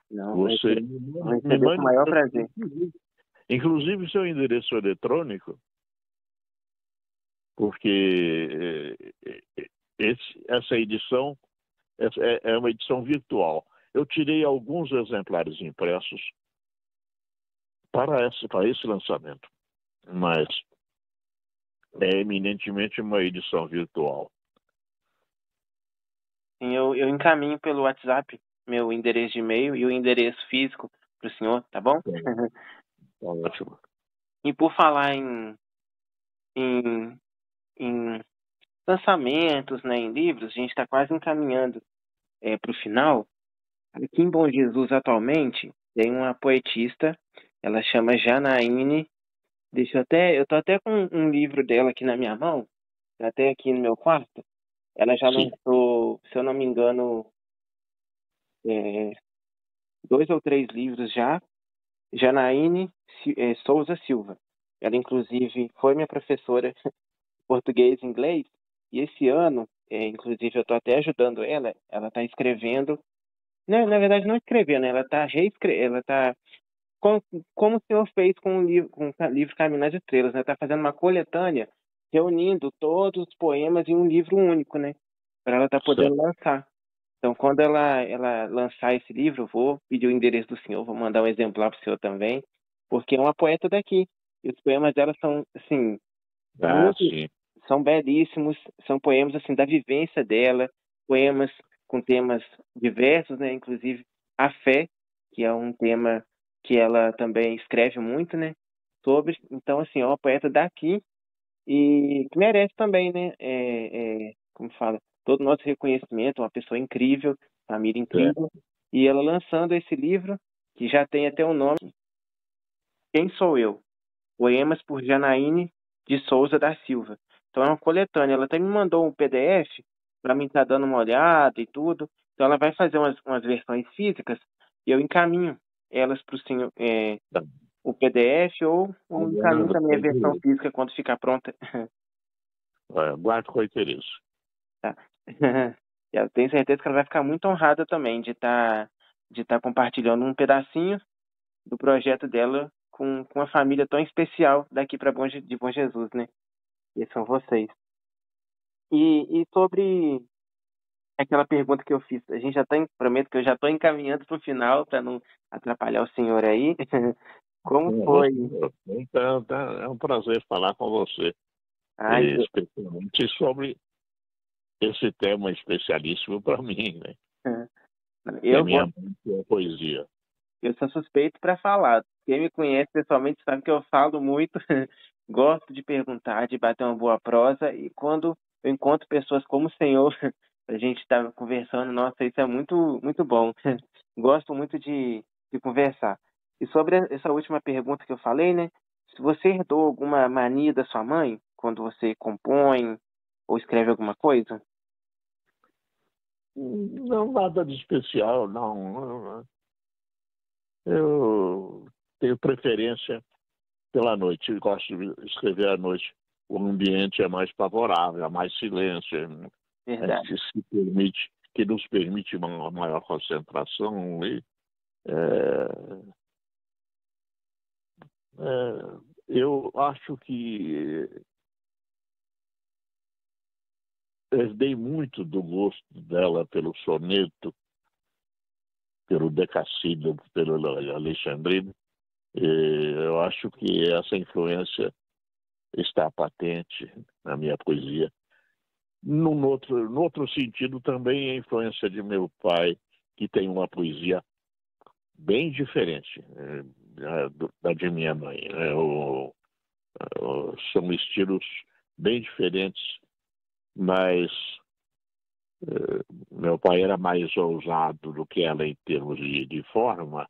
Não, você vou me receber com o mande, maior prazer. inclusive, seu endereço eletrônico, porque essa edição é uma edição virtual. Eu tirei alguns exemplares impressos para esse lançamento, mas é eminentemente uma edição virtual. Sim, eu encaminho pelo WhatsApp meu endereço de e-mail e o endereço físico para o senhor, tá bom? Tá ótimo. E por falar em, em lançamentos, né, em livros, a gente está quase encaminhando para o final. Aqui em Bom Jesus, atualmente, tem uma poetista, ela chama Janaíne. Eu tô até com um livro dela aqui na minha mão, até aqui no meu quarto. Ela já Sim. lançou, se eu não me engano, 2 ou 3 livros já. Janaíne Souza Silva. Ela, inclusive, foi minha professora de português e inglês. E esse ano, inclusive, eu estou até ajudando ela. Ela está escrevendo. Não, na verdade, não escrevendo, ela está reescrevendo. Ela está como o senhor fez com o livro Caminho nas Estrelas, né? Está fazendo uma coletânea, reunindo todos os poemas em um livro único, né? Para ela estar podendo Certo. lançar. Então, quando ela lançar esse livro, eu vou pedir o endereço do senhor, vou mandar um exemplar para o senhor também, porque é uma poeta daqui. E os poemas dela são, assim, Sim. são belíssimos, são poemas, assim, da vivência dela, poemas com temas diversos, né? Inclusive a fé, que é um tema que ela também escreve muito, né? Sobre. Então, assim, é uma poeta daqui e que merece também, né? Como fala, todo o nosso reconhecimento, uma pessoa incrível, família incrível. E ela lançando esse livro, que já tem até o nome, Quem Sou Eu? Poemas por Janaíne de Souza da Silva. Então é uma coletânea. Ela até me mandou um PDF para mim estar dando uma olhada e tudo. Então ela vai fazer umas versões físicas e eu encaminho elas para o senhor, o PDF ou encaminho também a versão física quando ficar pronta. Guardo com interesse. Tá. Eu tenho certeza que ela vai ficar muito honrada também de tá compartilhando um pedacinho do projeto dela com uma família tão especial daqui de Bom Jesus, né? E são vocês. E sobre aquela pergunta que eu fiz, a gente prometo que eu já estou encaminhando para o final para não atrapalhar o senhor aí. Como foi? Então, é um prazer falar com você, Ai, especialmente sobre esse tema especialíssimo para mim, né? Que é eu minha poesia. Eu sou suspeito para falar. Quem me conhece pessoalmente sabe que eu falo muito, gosto de perguntar, de bater uma boa prosa, e quando eu encontro pessoas como o senhor, a gente estar conversando. Nossa, isso é muito, muito bom. Gosto muito de conversar. E sobre essa última pergunta que eu falei, né? Se você herdou alguma mania da sua mãe quando você compõe ou escreve alguma coisa? Não, nada de especial, não. Eu tenho preferência pela noite. Eu gosto de escrever à noite. O ambiente é mais favorável, há mais silêncio, Verdade. que nos permite uma maior concentração. É, eu acho que herdei muito do gosto dela pelo soneto, pelo Decassílabo, pelo Alexandrino. Eu acho que essa influência está patente na minha poesia. No outro sentido, também a influência de meu pai, que tem uma poesia bem diferente da de minha mãe. São estilos bem diferentes, mas meu pai era mais ousado do que ela em termos de forma,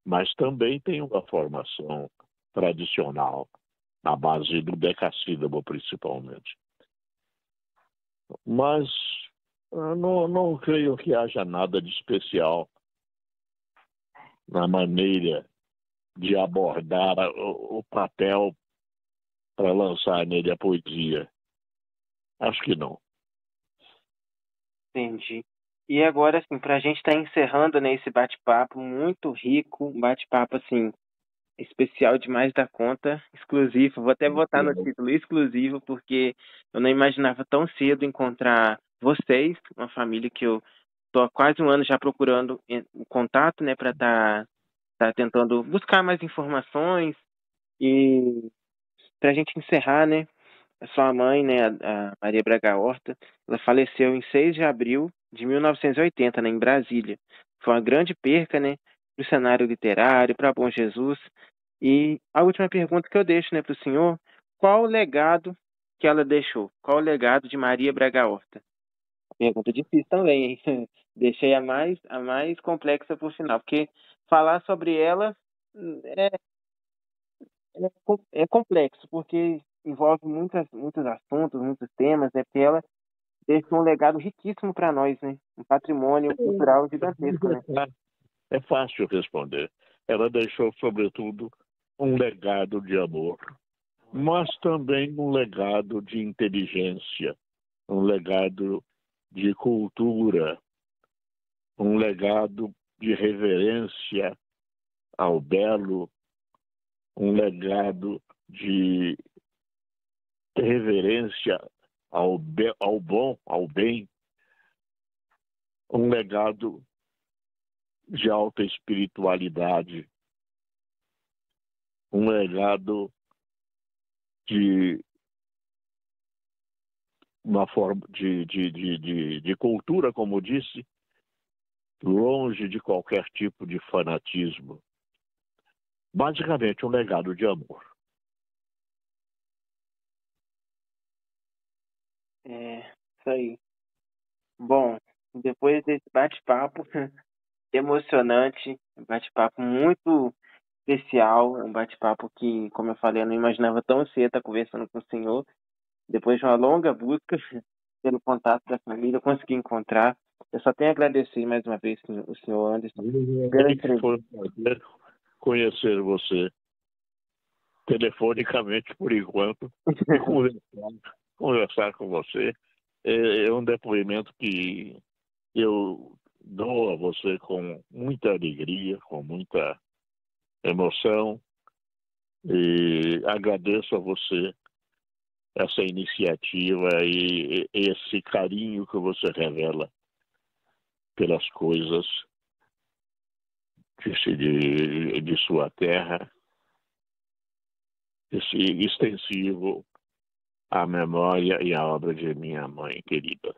mas também tem uma formação tradicional, na base do decassílabo, principalmente. Mas não creio que haja nada de especial na maneira de abordar o papel para lançar nele a poesia. Acho que não. Entendi. E agora, assim, para a gente estar encerrando, né, esse bate-papo muito rico, um bate-papo, assim, especial demais da conta, exclusivo. Vou até botar no título exclusivo, porque eu não imaginava tão cedo encontrar vocês, uma família que eu tô há quase um ano já procurando o contato, né, para tá tentando buscar mais informações e para a gente encerrar, né, a sua mãe, né, a Maria Braga Horta, ela faleceu em 6 de abril de 1980, né, em Brasília. Foi uma grande perca, né, para o cenário literário, para Bom Jesus. E a última pergunta que eu deixo, né, para o senhor, qual o legado que ela deixou? Qual o legado de Maria Braga Horta? Pergunta difícil também, hein? Deixei a mais complexa por final, porque falar sobre ela é, é complexo, porque envolve muitos assuntos, muitos temas, né? Porque ela deixou um legado riquíssimo para nós, né? Um patrimônio cultural gigantesco, né? É fácil responder. Ela deixou, sobretudo, um legado de amor, mas também um legado de inteligência, um legado de cultura, um legado de reverência ao belo, um legado de reverência ao bom, ao bem, um legado de alta espiritualidade, um legado de uma forma de cultura, como disse, longe de qualquer tipo de fanatismo. Basicamente, um legado de amor. É, isso aí. Bom, depois desse bate-papo emocionante, um bate-papo muito especial, um bate-papo que, como eu falei, eu não imaginava tão cedo estar conversando com o senhor. Depois de uma longa busca pelo contato da família, eu consegui encontrar. Eu só tenho a agradecer mais uma vez o senhor Anderson pela Foi entrevista. um prazer conhecer você telefonicamente por enquanto e conversar com você. É um depoimento que eu dou a você com muita alegria, com muita emoção, e agradeço a você essa iniciativa e esse carinho que você revela pelas coisas de sua terra, esse extensivo à memória e à obra de minha mãe querida.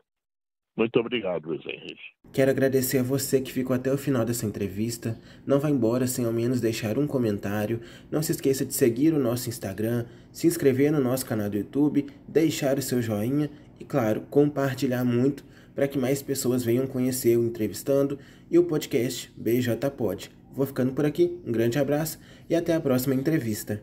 Muito obrigado, Luiz Henrique. Quero agradecer a você que ficou até o final dessa entrevista. Não vá embora sem ao menos deixar um comentário. Não se esqueça de seguir o nosso Instagram, se inscrever no nosso canal do YouTube, deixar o seu joinha e, claro, compartilhar muito para que mais pessoas venham conhecer o Entrevistando e o podcast BJ Pod. Vou ficando por aqui, um grande abraço e até a próxima entrevista.